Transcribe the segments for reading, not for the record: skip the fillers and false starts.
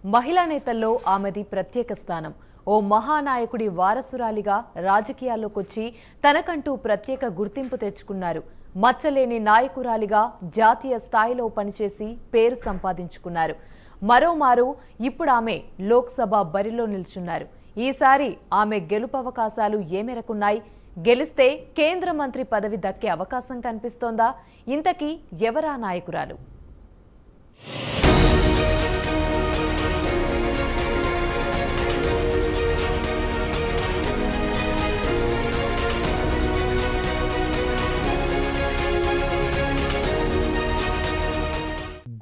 మహిళా నేతల్లో ఆమెది ప్రత్యేక స్థానం. ఓ మహానాయకుడి వారసురాలిగా రాజకీయాల్లోకొచ్చి తనకంటూ ప్రత్యేక గుర్తింపు తెచ్చుకున్నారు. మచ్చలేని నాయకురాలిగా జాతీయ స్థాయిలో పనిచేసి పేరు సంపాదించుకున్నారు. మరోమారు ఇప్పుడు ఆమె లోక్సభ బరిలో నిల్చున్నారు. ఈసారి ఆమె గెలుపు అవకాశాలు ఏ మేరకున్నాయి? గెలిస్తే కేంద్ర మంత్రి పదవి దక్కే అవకాశం కనిపిస్తోందా? ఇంతకీ ఎవరా నాయకురాలు?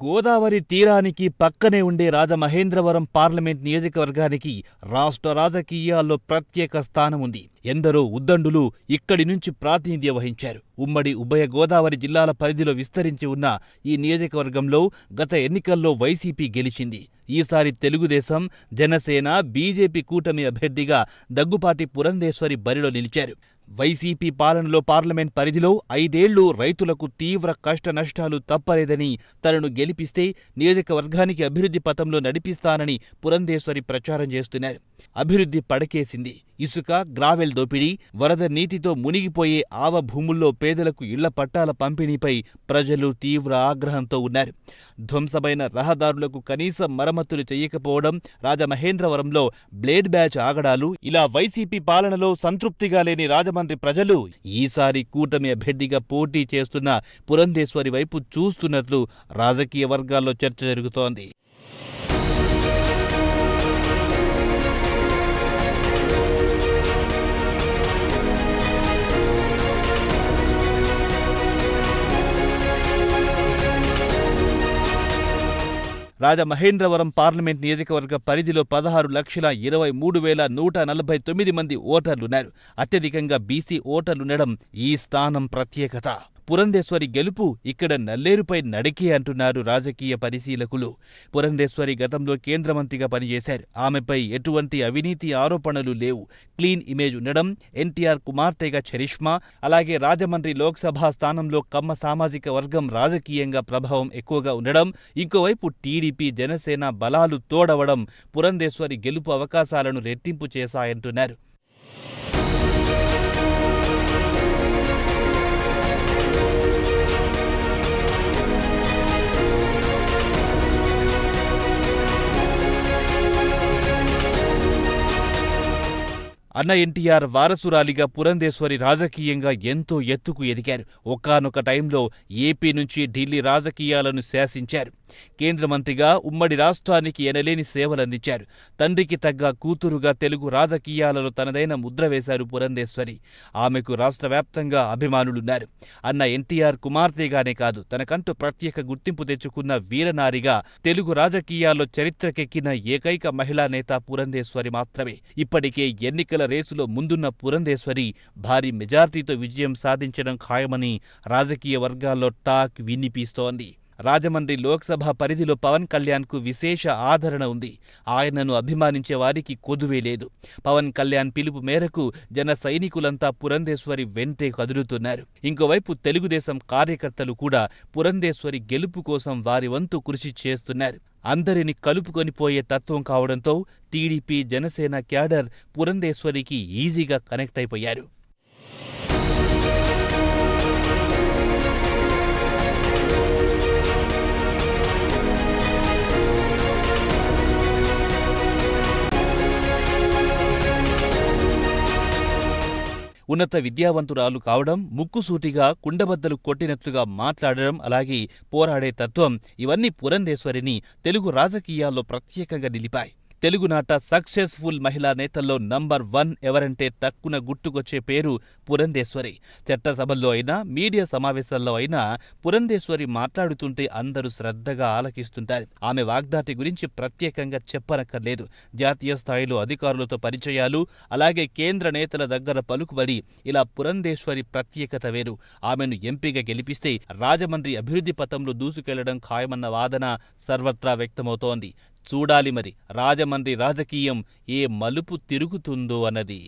గోదావరి తీరానికి పక్కనే ఉండే రాజమహేంద్రవరం పార్లమెంట్ నియోజకవర్గానికి రాష్ట్ర రాజకీయాల్లో ప్రత్యేక స్థానం ఉంది. ఎందరో ఉద్దండులు ఇక్కడి నుంచి ప్రాతినిధ్యం వహించారు. ఉమ్మడి ఉభయ గోదావరి జిల్లాల పరిధిలో విస్తరించి ఉన్న ఈ నియోజకవర్గంలో గత ఎన్నికల్లో వైసీపీ గెలిచింది. ఈసారి తెలుగుదేశం, జనసేన, బీజేపీ కూటమి అభ్యర్థిగా దగ్గుపాటి పురంధేశ్వరి బరిలో నిలిచారు. వైసీపీ పాలనలో పార్లమెంట్ పరిధిలో 5 ఏళ్లు రైతులకు తీవ్ర కష్ట నష్టాలు తప్పలేదని, తనను గెలిపిస్తే నియోజకవర్గానికి అభివృద్ధి పథంలో నడిపిస్తానని పురంధేశ్వరి ప్రచారం చేస్తున్నారు. అభివృద్ధి పడకేసింది. ఇసుక, గ్రావెల్ దోపిడీ, వరద నీటితో మునిగిపోయే ఆవ భూముల్లో పేదలకు ఇళ్ల పట్టాల పంపిణీపై ప్రజలు తీవ్ర ఆగ్రహంతో ఉన్నారు. ధ్వంసమైన రహదారులకు కనీస మరమ్మతులు చేయకపోవడం, రాజమహేంద్రవరంలో బ్లేడ్ బ్యాచ్ ఆగడాలు, ఇలా వైసీపీ పాలనలో సంతృప్తిగా లేని రాజమండ్రి ప్రజలు ఈసారి కూటమి అభ్యర్థిగా పోటీ చేస్తున్న పురంధేశ్వరి వైపు చూస్తున్నట్లు రాజకీయ వర్గాల్లో చర్చ జరుగుతోంది. రాజమహేంద్రవరం పార్లమెంట్ నియోజకవర్గ పరిధిలో 16,23,149 మంది ఓటర్లున్నారు. అత్యధికంగా బీసీ ఓటర్లుండడం ఈ స్థానం ప్రత్యేకత. పురంధేశ్వరి గెలుపు ఇక్కడ నల్లేరుపై నడికే అంటున్నారు రాజకీయ పరిశీలకులు. పురంధేశ్వరి గతంలో కేంద్ర మంత్రిగా పనిచేశారు. ఆమెపై ఎటువంటి అవినీతి ఆరోపణలు లేవు. క్లీన్ ఇమేజ్ ఉండడం, ఎన్టీఆర్ కుమార్తెగా చరిష్మా, అలాగే రాజమండ్రి లోక్సభ స్థానంలో కమ్మ సామాజిక వర్గం రాజకీయంగా ప్రభావం ఎక్కువగా ఉండడం, ఇంకోవైపు టీడీపీ, జనసేన బలాలు తోడవడం పురంధేశ్వరి గెలుపు అవకాశాలను రెట్టింపు చేశాయంటున్నారు. అన్న ఎన్టీఆర్ వారసురాలిగా పురంధేశ్వరి రాజకీయంగా ఎంతో ఎత్తుకు ఎదిగారు. ఒకానొక టైంలో ఏపీ నుంచి ఢిల్లీ రాజకీయాలను శాసించారు. కేంద్ర మంత్రిగా ఉమ్మడి రాష్ట్రానికి ఎనలేని సేవలందించారు. తండ్రికి తగ్గ కూతురుగా తెలుగు రాజకీయాలలో తనదైన ముద్ర వేశారు పురంధేశ్వరి. ఆమెకు రాష్ట్ర వ్యాప్తంగా అభిమానులున్నారు. అన్న ఎన్టీఆర్ కుమార్తెగానే కాదు, తనకంటూ ప్రత్యేక గుర్తింపు తెచ్చుకున్న వీరనారిగా తెలుగు రాజకీయాల్లో చరిత్రకెక్కిన ఏకైక మహిళా నేత పురంధేశ్వరి మాత్రమే. ఇప్పటికే ఎన్నికల రేసులో ముందున్న పురంధేశ్వరి భారీ మెజార్టీతో విజయం సాధించడం ఖాయమని రాజకీయ వర్గాల్లో టాక్ వినిపిస్తోంది. రాజమండ్రి లోక్సభ పరిధిలో పవన్ కళ్యాణ్కు విశేష ఆదరణ ఉంది. ఆయనను అభిమానించే వారికి కొదువే లేదు. పవన్ కళ్యాణ్ పిలుపు మేరకు జన సైనికులంతా పురంధేశ్వరి వెంటే కదులుతున్నారు. ఇంకోవైపు తెలుగుదేశం కార్యకర్తలు కూడా పురంధేశ్వరి గెలుపు కోసం వారి వంతు కృషి చేస్తున్నారు. అందరిని కలుపుకొనిపోయే తత్వం కావడంతో టీడీపీ, జనసేన క్యాడర్ పురంధేశ్వరికి ఈజీగా కనెక్ట్ అయిపోయారు. ఉన్నత విద్యావంతురాలు కావడం, ముక్కుసూటిగా కుండబద్దలు కొట్టినట్లుగా మాట్లాడడం, అలాగే పోరాడే తత్వం, ఇవన్నీ పురంధేశ్వరిని తెలుగు రాజకీయాల్లో ప్రత్యేకంగా నిలిపాయి. తెలుగునాట సక్సెస్ఫుల్ మహిళా నేతల్లో నంబర్ 1 ఎవరంటే టక్కున గుర్తుకొచ్చే పేరు పురంధేశ్వరి. చట్టసభల్లో అయినా, మీడియా సమావేశాల్లో అయినా పురంధేశ్వరి మాట్లాడుతుంటే అందరూ శ్రద్ధగా ఆలకిస్తుంటారు. ఆమె వాగ్దాటి గురించి ప్రత్యేకంగా చెప్పనక్కర్లేదు. జాతీయ స్థాయిలో అధికారులతో పరిచయాలు, అలాగే కేంద్ర నేతల దగ్గర పలుకుబడి, ఇలా పురంధేశ్వరి ప్రత్యేకత వేరు. ఆమెను ఎంపీగా గెలిపిస్తే రాజమండ్రి అభివృద్ధి పథంలో దూసుకెళ్లడం ఖాయమన్న వాదన సర్వత్రా వ్యక్తమవుతోంది. చూడాలి మరి రాజమండ్రి రాజకీయం ఏ మలుపు తిరుగుతుందో అన్నది.